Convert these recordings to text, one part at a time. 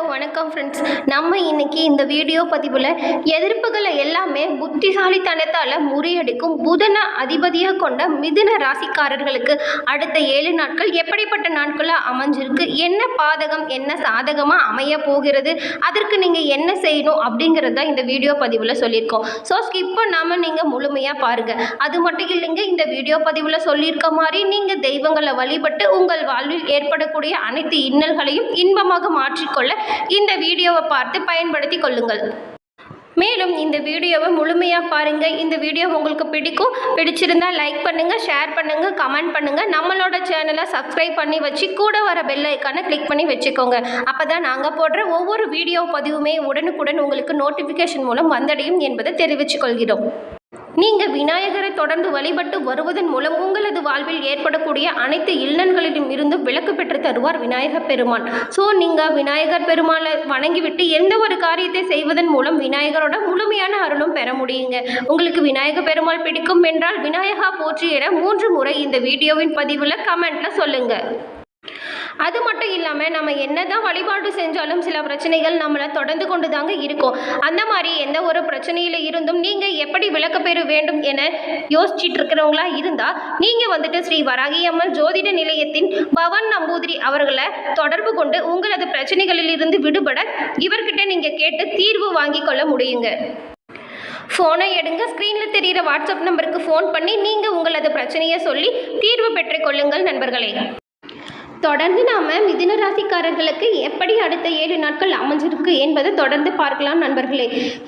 வணக்கம் ஃப்ரெண்ட்ஸ். நம்ம இன்னைக்கு இந்த வீடியோ பதிவில் எதிர்ப்புகளை எல்லாமே புத்திசாலித்தனத்தால் முறியடிக்கும் புதனை அதிபதியாக கொண்ட மிதுன ராசிக்காரர்களுக்கு அடுத்த 7 நாட்கள் எப்படிப்பட்ட நாட்களாக அமைஞ்சிருக்கு, என்ன பாதகம் என்ன சாதகமாக அமைய போகிறது, அதற்கு நீங்கள் என்ன செய்யணும் அப்படிங்கிறத இந்த வீடியோ பதிவில் சொல்லியிருக்கோம். ஸோ ஸ்கிப் பண்ணாமல் நீங்கள் முழுமையாக பாருங்கள். அது மட்டும் இல்லைங்க, இந்த வீடியோ பதிவில் சொல்லியிருக்க மாதிரி நீங்கள் தெய்வங்களை வழிபட்டு உங்கள் வாழ்வில் ஏற்படக்கூடிய அனைத்து இன்னல்களையும் இன்பமாக மாற்றிக்கொள்ள இந்த வீடியோவை பார்த்து பயன்படுத்தி கொள்ளுங்கள். மேலும் இந்த வீடியோவை முழுமையாக பாருங்கள். இந்த வீடியோ உங்களுக்கு பிடிச்சிருந்தா லைக் பண்ணுங்கள், ஷேர் பண்ணுங்கள், கமெண்ட் பண்ணுங்கள். நம்மளோட சேனலை சப்ஸ்கிரைப் பண்ணி வச்சு கூட வர பெல் ஐக்கானை கிளிக் பண்ணி வச்சுக்கோங்க. அப்போ தான் நாங்கள் போடுற ஒவ்வொரு வீடியோ பதிவுமே உடனுக்குடன் உங்களுக்கு நோட்டிஃபிகேஷன் மூலம் வந்தடையும் என்பதை தெரிவித்துக் கொள்கிறோம். நீங்கள் விநாயகரை தொடர்ந்து வழிபட்டு வருவதன் மூலம் உங்களது வாழ்வில் ஏற்படக்கூடிய அனைத்து இல்லங்களிலும் இருந்து விலக்கு பெற்று தருவார் விநாயகர் பெருமான். ஸோ நீங்கள் விநாயகர் பெருமானை வணங்கிவிட்டு எந்த ஒரு காரியத்தை செய்வதன் மூலம் விநாயகரோட முழுமையான அருளும் பெற முடியுங்க. உங்களுக்கு விநாயகர் பெருமாள் பிடிக்கும் என்றால் விநாயகா போற்றி என 3 முறை இந்த வீடியோவின் பதிவில் கமெண்ட்டில் சொல்லுங்கள். அது மட்டும் இல்லாமல் நம்ம என்னதான் வழிபாடு செஞ்சாலும் சில பிரச்சனைகள் நம்மளை தொடர்ந்து கொண்டு தாங்க இருக்கும். அந்த மாதிரி எந்த ஒரு பிரச்சனையில் இருந்தும் நீங்கள் எப்படி விலக்கு பெற வேண்டும் என யோசிச்சுட்டு இருக்கிறவங்களா இருந்தால் நீங்கள் ஸ்ரீ வராகி அம்மன் ஜோதிட நிலையத்தின் பவன் நம்பூதிரி அவர்களை தொடர்பு கொண்டு உங்களது பிரச்சனைகளில் இருந்து விடுபட இவர்கிட்ட நீங்கள் கேட்டு தீர்வு வாங்கி கொள்ள முடியுங்க. ஃபோனை எடுங்க, ஸ்க்ரீனில் தெரிகிற வாட்ஸ்அப் நம்பருக்கு ஃபோன் பண்ணி நீங்கள் உங்களது பிரச்சனையை சொல்லி தீர்வு பெற்றுக்கொள்ளுங்கள் நண்பர்களே. தொடர்ந்து நாம் மிதுன ராசிக்காரர்களுக்கு எப்படி அடுத்த 7 நாட்கள் அமைஞ்சிருக்கு என்பதை தொடர்ந்து பார்க்கலாம் நண்பர்களே.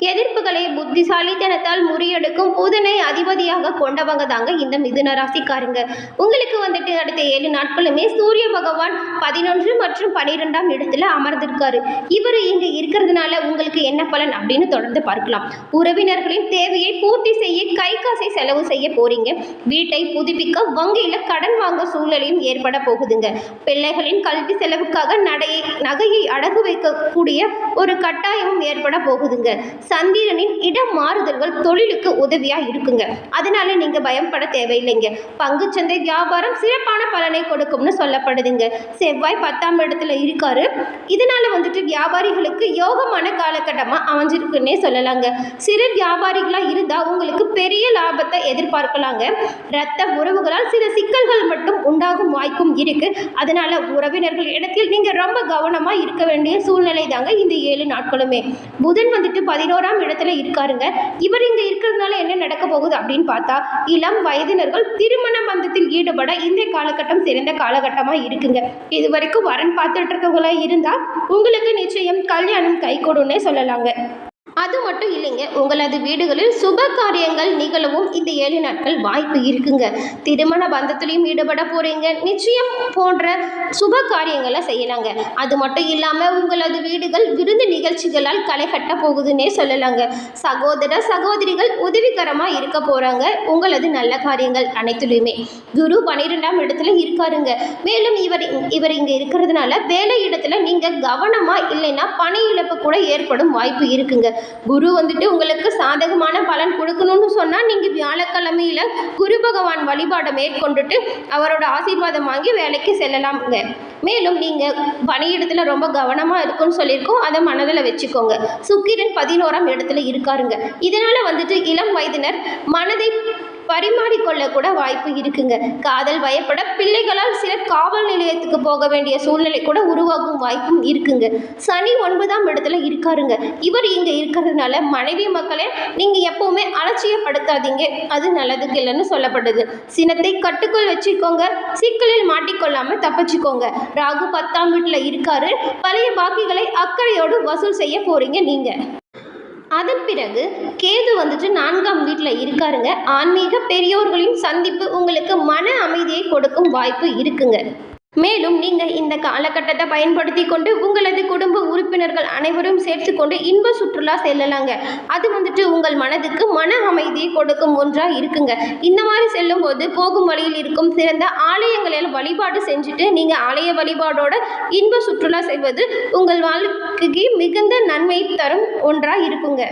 எதிர்ப்புகளை புத்திசாலித்தனத்தால் முறியெடுக்கும் புதனை அதிபதியாக கொண்டவங்க தாங்க இந்த மிதுன ராசிக்காரங்க. உங்களுக்கு அடுத்த 7 நாட்களுமே சூரிய பகவான் 11 மற்றும் 12ஆம் இடத்துல அமர்ந்திருக்காரு. இவர் இங்கே இருக்கிறதுனால உங்களுக்கு என்ன பலன் அப்படின்னு தொடர்ந்து பார்க்கலாம். உறவினர்களின் தேவையை பூர்த்தி செய்ய கை காசை செலவு செய்ய போறீங்க. வீட்டை புதுப்பிக்க வங்கியில் கடன் வாங்க சூழலையும் ஏற்பட போகுதுங்க. பிள்ளைகளின் கல்வி செலவுக்காக நகையை அடகு வைக்கக்கூடிய ஒரு கட்டாயமும் ஏற்பட போகுதுங்க. சந்திரனின் இடம் மாறுதல்கள் தொழிலுக்கு உதவியா இருக்குங்க. அதனால நீங்க பயப்பட தேவையில்லைங்க. பங்குச்சந்தை வியாபாரம் சிறப்பான பலனை கொடுக்கும்னு சொல்லப்படுதுங்க. செவ்வாய் 10ஆம் இடத்துல இருக்காரு. இதனால வியாபாரிகளுக்கு யோகமான காலகட்டமா அமைஞ்சிருக்குன்னே சொல்லலாங்க. சிறு வியாபாரிகளா இருந்தா உங்களுக்கு பெரிய லாபத்தை எதிர்பார்க்கலாங்க. இரத்த உறவுகளால் சில சிக்கல்கள் மட்டும் உண்டாகும் வாய்ப்பும் இருக்கு. அதனால உறவினர்கள் இடத்தில் நீங்க ரொம்ப கவனமா இருக்க வேண்டிய சூழ்நிலை தாங்க இந்த 7 நாட்களுமே. புதன் 11ஆம் இடத்துல இருக்காருங்க. இவர் இங்க இருக்கிறதுனால என்ன நடக்க போகுது அப்படின்னு பார்த்தா, இளம் வயதினர்கள் திருமண பந்தத்தில் ஈடுபட இந்த காலகட்டம் சிறந்த காலகட்டமா இருக்குங்க. இது வரைக்கும் வரன் பார்த்துட்டு இருக்கவங்களா இருந்தா உங்களுக்கு நிச்சயம் கல்யாணம் கை கொடுன்னே சொல்லலாங்க. அது மட்டும் இல்லைங்க, உங்களது வீடுகளில் சுப காரியங்கள் நிகழவும் இந்த 7 நாட்கள் வாய்ப்பு இருக்குங்க. திருமண பந்தத்திலையும் ஈடுபட போறீங்க. நிச்சயம் போன்ற சுப காரியங்களை செய்யலாங்க. அது மட்டும் இல்லாமல் உங்களது வீடுகள் விருந்து நிகழ்ச்சிகளால் களை கட்ட போகுதுன்னே சொல்லலாங்க. சகோதர சகோதரிகள் உதவிகரமாக இருக்க போகிறாங்க. உங்களது நல்ல காரியங்கள் அனைத்துலையுமே. குரு 12ஆம் இடத்துல இருக்காருங்க. மேலும் இவர் இங்கே இருக்கிறதுனால வேலை இடத்துல நீங்கள் கவனமாக இல்லைன்னா பணி இழப்பு கூட ஏற்படும் வாய்ப்பு இருக்குங்க. குரு உங்களுக்கு சாதகமான பலன் கொடுக்கணும்னு சொன்னால் நீங்கள் வியாழக்கிழமையில் குரு பகவான் வழிபாடை மேற்கொண்டுட்டு அவரோட ஆசீர்வாதம் வாங்கி வேலைக்கு செல்லலாம்ங்க. மேலும் நீங்கள் பணியிடத்தில் ரொம்ப கவனமாக இருக்குன்னு சொல்லியிருக்கோம். அதை மனதில் வச்சுக்கோங்க. சுக்கிரன் 11ஆம் இடத்துல இருக்காருங்க. இதனால் இளம் வயதினர் மனதை பரிமாறிக்கொள்ள கூட வாய்ப்பு இருக்குங்க. காதல் வயப்பட பிள்ளைகளால் சில காவல் நிலையத்துக்கு போக வேண்டிய சூழ்நிலை கூட உருவாகும் வாய்ப்பும் இருக்குங்க. சனி 9ஆம் இடத்துல இருக்காருங்க. இவர் இங்கே இருக்கிறதுனால மனைவி மக்களை நீங்கள் எப்பவுமே அலட்சியப்படுத்தாதீங்க. அது நல்லதுக்கு இல்லைன்னு சொல்லப்படுது. சினத்தை கட்டுக்குள் வச்சுக்கோங்க. சிக்கலில் மாட்டிக்கொள்ளாமல் தப்பிச்சுக்கோங்க. ராகு 10ஆம் வீட்டில் இருக்காரு. பழைய பாக்கிகளை அக்கறையோடு வசூல் செய்ய போறீங்க நீங்கள். அதன் பிறகு கேது 4ஆம் வீட்டில் இருக்காருங்க. ஆன்மீக பெரியோர்களின் சந்திப்பு உங்களுக்கு மன அமைதியை கொடுக்கும் வாய்ப்பு இருக்குங்க. மேலும் நீங்கள் இந்த காலகட்டத்தை பயன்படுத்தி கொண்டு உங்களது குடும்ப உறுப்பினர்கள் அனைவரும் சேர்த்து கொண்டு இன்ப சுற்றுலா செல்லலாங்க. அது உங்கள் மனதுக்கு மன அமைதியை கொடுக்கும் ஒன்றாக இருக்குங்க. இந்த மாதிரி செல்லும்போது போகும் வழியில் இருக்கும் சிறந்த ஆலயங்களில் வழிபாடு செஞ்சுட்டு நீங்கள் ஆலய வழிபாடோட இன்ப சுற்றுலா செல்வது உங்கள் வாழ்க்கைக்கு மிகுந்த நன்மை தரும் ஒன்றாக இருக்குங்க.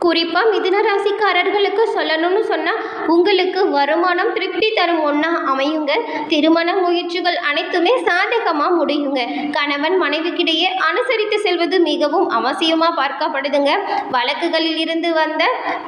குறிப்பாக மிதுன ராசிக்காரர்களுக்கு சொல்லணும்னு சொன்னால் உங்களுக்கு வருமானம் திருப்தி தரும் ஒன்றா அமையுங்க. திருமண முயற்சிகள் அனைத்துமே சாதகமாக முடியுங்க. கணவன் மனைவிக்கிடையே அனுசரித்து செல்வது மிகவும் அவசியமாக பார்க்கப்படுதுங்க. வழக்குகளில் இருந்து வந்த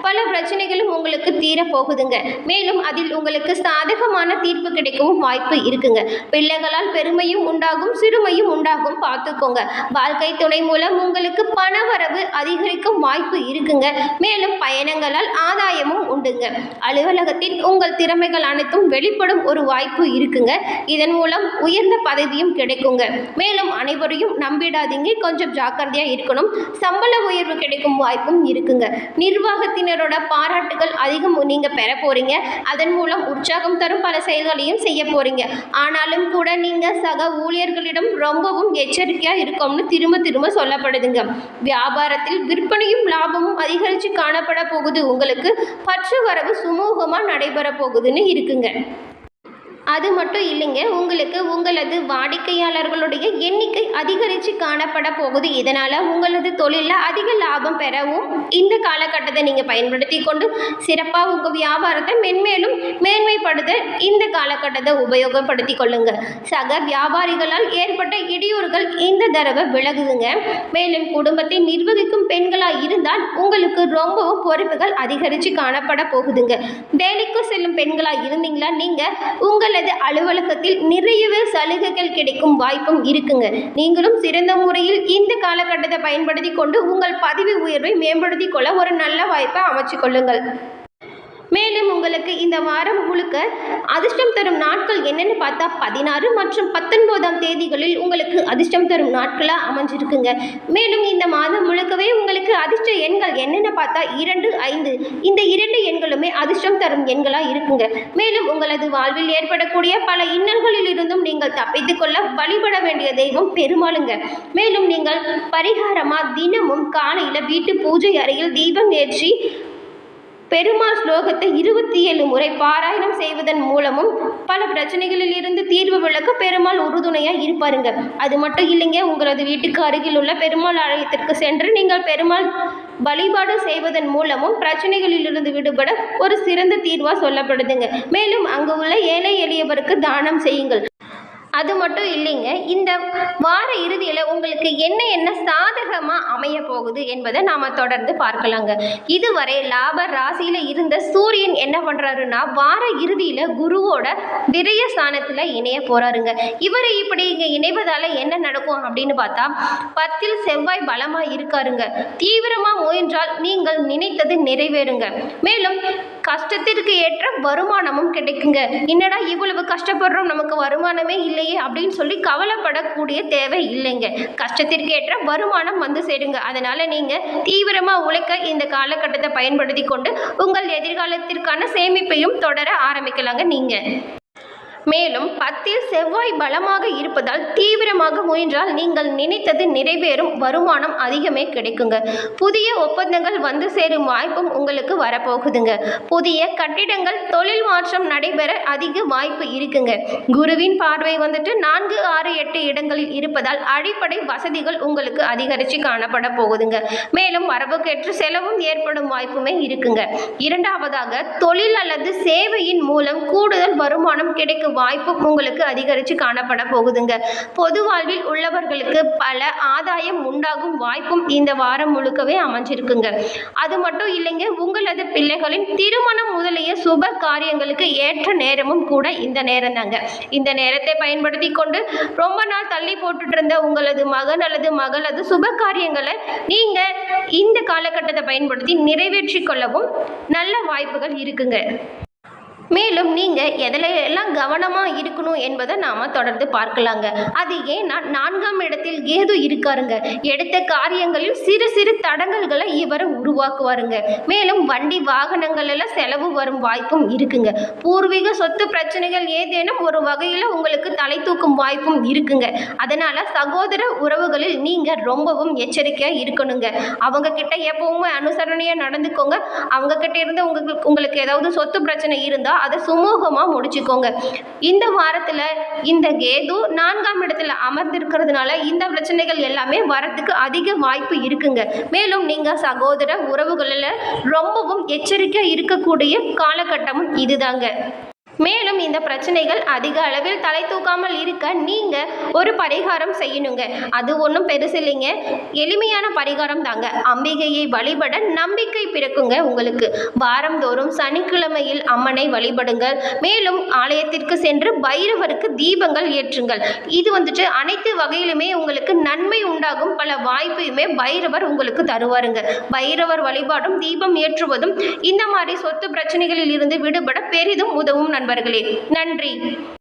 பல பிரச்சனைகளும் உங்களுக்கு தீரப்போகுதுங்க. மேலும் அதில் உங்களுக்கு சாதகமான தீர்ப்பு கிடைக்கவும் வாய்ப்பு இருக்குங்க. பிள்ளைகளால் பெருமையும் உண்டாகும், சிறுமையும் உண்டாகும், பார்த்துக்கோங்க. வாழ்க்கை துணை மூலம் உங்களுக்கு பண வரவு அதிகரிக்கும் வாய்ப்பு இருக்குங்க. மேலும் பயணங்களால் ஆதாயமும் உண்டுங்க. அலுவலகத்தில் உங்கள் திறமைகள் அனைத்தும் வெளிப்படும் ஒரு வாய்ப்பு இருக்குங்க. இதன் மூலம் உயர்ந்த பதவியும் கிடைக்குங்க. மேலும் அனைவரையும் நம்பிடாதீங்க, கொஞ்சம் ஜாக்கிரதையா இருக்கணும். சம்பள உயர்வு கிடைக்கும் வாய்ப்பும் இருக்குங்க. நிர்வாகத்தினரோட பாராட்டுகள் அதிகம் நீங்க பெற போறீங்க. அதன் மூலம் உற்சாகம் தரும் பல செயல்களையும் செய்ய போறீங்க. ஆனாலும் கூட நீங்க சக ஊழியர்களிடம் ரொம்பவும் எச்சரிக்கையா இருக்கணும்னு திரும்ப திரும்ப சொல்லப்படுதுங்க. வியாபாரத்தில் விற்பனையும் லாபமும் அதிகரித்து காணப்பட போகுது. உங்களுக்கு பற்று வரவு சுமூகமாக நடைபெற போகுதுன்னு இருக்குங்க. அது மட்டும் இல்லைங்க, உங்களுக்கு உங்களது வாடிக்கையாளர்களுடைய எண்ணிக்கை அதிகரித்து காணப்பட போகுது. இதனால் உங்களது தொழிலில் அதிக லாபம் பெறவும் இந்த காலகட்டத்தை நீங்கள் பயன்படுத்தி கொண்டு சிறப்பாக உங்கள் வியாபாரத்தை மென்மேலும் மேன்மைப்படுத்த இந்த காலகட்டத்தை உபயோகப்படுத்தி கொள்ளுங்க. சக வியாபாரிகளால் ஏற்பட்ட இடையூறுகள் இந்த தடவை விலகுதுங்க. மேலும் குடும்பத்தை நிர்வகிக்கும் பெண்களாக இருந்தால் உங்களுக்கு ரொம்பவும் பொறுப்புகள் அதிகரித்து காணப்பட போகுதுங்க. வேலைக்கு செல்லும் பெண்களாக இருந்தீங்களா நீங்கள் உங்களது அலுவலகத்தில் நிறையவே சலுகைகள் கிடைக்கும் வாய்ப்பும் இருக்குங்க. நீங்களும் சிறந்த முறையில் இந்த காலகட்டத்தை பயன்படுத்தி கொண்டு உங்கள் பதவி உயர்வை மேம்படுத்தி கொள்ள ஒரு நல்ல வாய்ப்பை அமைச்சு கொள்ளுங்கள். மேலும் உங்களுக்கு இந்த வாரம் முழுக்க அதிர்ஷ்டம் தரும் நாட்கள் என்னென்னு பார்த்தா 16 மற்றும் 19ஆம் தேதிகளில் உங்களுக்கு அதிர்ஷ்டம் தரும் நாட்களாக அமைஞ்சிருக்குங்க. மேலும் இந்த மாதம் முழுக்கவே உங்களுக்கு அதிர்ஷ்ட எண்கள் என்னென்னு பார்த்தா 2, 5 இந்த 2 எண்களுமே அதிர்ஷ்டம் தரும் எண்களாக இருக்குங்க. மேலும் உங்களது வாழ்வில் ஏற்படக்கூடிய பல இன்னல்களில் இருந்தும் நீங்கள் தப்பித்து கொள்ள வழிபட வேண்டிய தெய்வம் பெருமாளுங்க. மேலும் நீங்கள் பரிகாரமாக தினமும் காலையில் வீட்டு பூஜை அறையில் தீபம் ஏற்றி பெருமாள் ஸ்லோகத்தை 27 முறை பாராயணம் செய்வதன் மூலமும் பல பிரச்சனைகளில் இருந்து தீர்வு விளக்க பெருமாள் உறுதுணையாக இருப்பாருங்க. அது மட்டும் இல்லைங்க, உங்களது வீட்டுக்கு அருகில் உள்ள பெருமாள் ஆலயத்திற்கு சென்று நீங்கள் பெருமாள் வழிபாடு செய்வதன் மூலமும் பிரச்சனைகளிலிருந்து விடுபட ஒரு சிறந்த தீர்வாக சொல்லப்படுதுங்க. மேலும் அங்கு உள்ள ஏழை எளியவருக்கு தானம் செய்யுங்கள். அது மட்டும் இல்லைங்க, இந்த வார இறுதியில் உங்களுக்கு என்ன சாதகமாக அமைய போகுது என்பதை நாம் தொடர்ந்து பார்க்கலாங்க. இதுவரை லாப ராசியில் இருந்த சூரியன் என்ன பண்ணுறாருன்னா வார இறுதியில் குருவோட விரய ஸ்தானத்தில் இணைய போகிறாருங்க. இவர் இப்படி இங்கே இணைவதால் என்ன நடக்கும் அப்படின்னு பார்த்தா 10ல் செவ்வாய் பலமாக இருக்காருங்க. தீவிரமாக முயன்றால் நீங்கள் நினைத்தது நிறைவேறுங்க. மேலும் கஷ்டத்திற்கு ஏற்ற வருமானமும் கிடைக்குங்க. என்னடா இவ்வளவு கஷ்டப்படுறோம், நமக்கு வருமானமே இல்லையே அப்படின்னு சொல்லி கவலைப்படக்கூடிய தேவை இல்லைங்க. கஷ்டத்திற்கு ஏற்ற வருமானம் வந்து சேருங்க. அதனால நீங்க தீவிரமா உழைக்க இந்த காலகட்டத்தை பயன்படுத்தி கொண்டு உங்கள் எதிர்காலத்திற்கான சேமிப்பையும் தொடர ஆரம்பிக்கலாங்க நீங்க. மேலும் 10ல் செவ்வாய் பலமாக இருப்பதால் தீவிரமாக முயன்றால் நீங்கள் நினைத்தது நிறைவேறும், வருமானம் அதிகமே கிடைக்குங்க. புதிய ஒப்பந்தங்கள் வந்து சேரும் வாய்ப்பும் உங்களுக்கு வரப்போகுதுங்க. புதிய கட்டிடங்கள் தொழில் மாற்றம் நடைபெற அதிக வாய்ப்பு இருக்குங்க. குருவின் பார்வை வந்துட்டு 4, 6, 8 இடங்களில் இருப்பதால் அடிப்படை வசதிகள் உங்களுக்கு அதிகரித்து காணப்பட போகுதுங்க. மேலும் வரவுக்கேற்ற செலவும் ஏற்படும் வாய்ப்புமே இருக்குங்க. இரண்டாவதாக தொழில் அல்லது சேவையின் மூலம் கூடுதல் வருமானம் கிடைக்கும் வாய்ப்பு உங்களுக்கு அதிகரித்து காணப்பட போகுதுங்க. பொது வாழ்வில் உள்ளவர்களுக்கு பல ஆதாயம் உண்டாகும் வாய்ப்பும் இந்த வாரம் முழுக்கவே அமைஞ்சிருக்குங்க. அது மட்டும் இல்லைங்க, உங்களது பிள்ளைகளின் திருமணம் முதலிய சுப காரியங்களுக்கு ஏற்ற நேரமும் கூட இந்த நேரம் தாங்க. இந்த நேரத்தை பயன்படுத்தி கொண்டு ரொம்ப நாள் தள்ளி போட்டுட்டு இருந்த உங்களது மகன் அல்லது மகளது சுப காரியங்களை நீங்க இந்த காலகட்டத்தை பயன்படுத்தி நிறைவேற்றி கொள்ளவும் நல்ல வாய்ப்புகள் இருக்குங்க. மேலும் நீங்கள் எதில் எல்லாம் கவனமாக இருக்கணும் என்பதை நாம் தொடர்ந்து பார்க்கலாங்க. அது ஏன்னா 4ஆம் இடத்தில் கேது இருக்காருங்க. எடுத்த காரியங்களில் சிறு சிறு தடங்கல்களை இவர் உருவாக்குவாருங்க. மேலும் வண்டி வாகனங்களில் செலவு வரும் வாய்ப்பும் இருக்குங்க. பூர்வீக சொத்து பிரச்சனைகள் ஏதேனும் ஒரு வகையில் உங்களுக்கு தலை தூக்கும் வாய்ப்பும் இருக்குங்க. அதனால் சகோதர உறவுகளில் நீங்கள் ரொம்பவும் எச்சரிக்கையாக இருக்கணுங்க. அவங்க கிட்ட எப்பவுமே அனுசரணையாக நடந்துக்கோங்க. அவங்க கிட்ட இருந்து உங்களுக்கு ஏதாவது சொத்து பிரச்சனை இருந்தால் அதை சுமூகமாக முடிச்சுக்கோங்க. இந்த வாரத்தில் இந்த கேது 4ஆம் இடத்துல அமர்ந்திருக்கிறதுனால இந்த பிரச்சனைகள் எல்லாமே வரத்துக்கு அதிக வாய்ப்பு இருக்குங்க. மேலும் நீங்கள் சகோதர உறவுகளில் ரொம்பவும் எச்சரிக்கையாக இருக்கக்கூடிய காலகட்டமும் இதுதாங்க. மேலும் இந்த பிரச்சனைகள் அதிக அளவில் தலை தூக்காமல் இருக்க நீங்கள் ஒரு பரிகாரம் செய்யணுங்க. அது ஒன்றும் பெருசு இல்லைங்க, எளிமையான பரிகாரம் தாங்க. அம்பிகையை வழிபட நம்பிக்கை பிறக்குங்க உங்களுக்கு. வாரந்தோறும் சனிக்கிழமையில் அம்மனை வழிபடுங்கள். மேலும் ஆலயத்திற்கு சென்று பைரவருக்கு தீபங்கள் ஏற்றுங்கள். இது அனைத்து வகையிலுமே உங்களுக்கு நன்மை உண்டாகும் பல வாய்ப்பையுமே பைரவர் உங்களுக்கு தருவாருங்க. பைரவர் வழிபாடும் தீபம் ஏற்றுவதும் இந்த மாதிரி சொத்து பிரச்சனைகளில் இருந்து விடுபட பெரிதும் உதவும் நண்பர்களே. நன்றி.